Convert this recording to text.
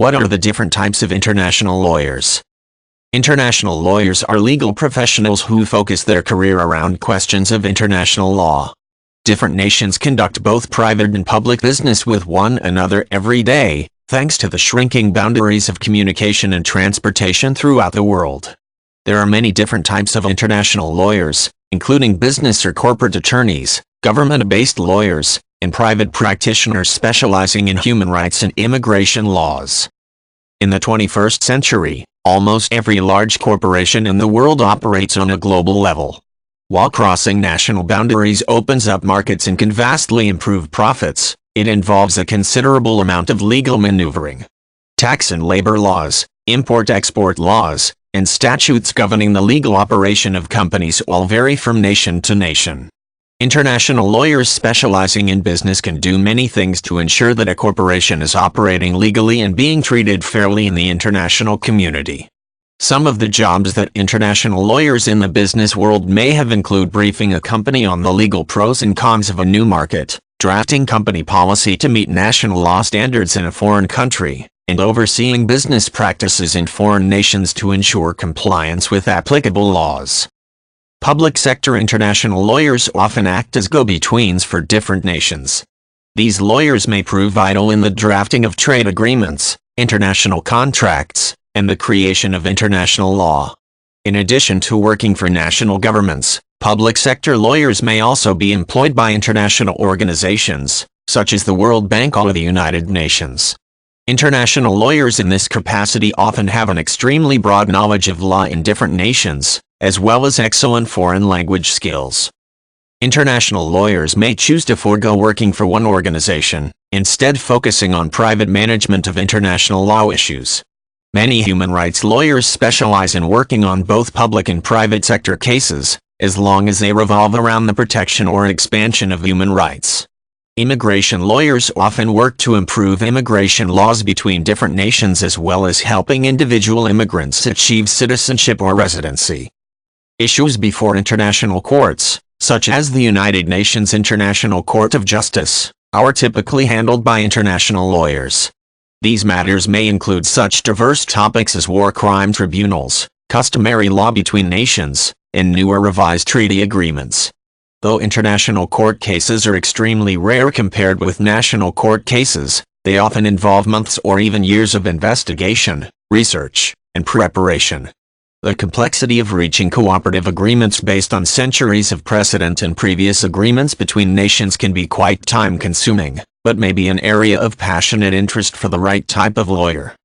What are the different types of international lawyers? International lawyers are legal professionals who focus their career around questions of international law. Different nations conduct both private and public business with one another every day, thanks to the shrinking boundaries of communication and transportation throughout the world. There are many different types of international lawyers, including business or corporate attorneys, government-based lawyers, and private practitioners specializing in human rights and immigration laws. In the 21st century, almost every large corporation in the world operates on a global level. While crossing national boundaries opens up markets and can vastly improve profits, it involves a considerable amount of legal maneuvering. Tax and labor laws, import-export laws, and statutes governing the legal operation of companies all vary from nation to nation. International lawyers specializing in business can do many things to ensure that a corporation is operating legally and being treated fairly in the international community. Some of the jobs that international lawyers in the business world may have include briefing a company on the legal pros and cons of a new market, drafting company policy to meet national law standards in a foreign country, and overseeing business practices in foreign nations to ensure compliance with applicable laws. Public sector international lawyers often act as go-betweens for different nations. These lawyers may prove vital in the drafting of trade agreements, international contracts, and the creation of international law. In addition to working for national governments, public sector lawyers may also be employed by international organizations, such as the World Bank or the United Nations. International lawyers in this capacity often have an extremely broad knowledge of law in different nations, as well as excellent foreign language skills. International lawyers may choose to forego working for one organization, instead focusing on private management of international law issues. Many human rights lawyers specialize in working on both public and private sector cases, as long as they revolve around the protection or expansion of human rights. Immigration lawyers often work to improve immigration laws between different nations as well as helping individual immigrants achieve citizenship or residency. Issues before international courts, such as the United Nations International Court of Justice, are typically handled by international lawyers. These matters may include such diverse topics as war crime tribunals, customary law between nations, and new or revised treaty agreements. Though international court cases are extremely rare compared with national court cases, they often involve months or even years of investigation, research, and preparation. The complexity of reaching cooperative agreements based on centuries of precedent and previous agreements between nations can be quite time-consuming, but may be an area of passionate interest for the right type of lawyer.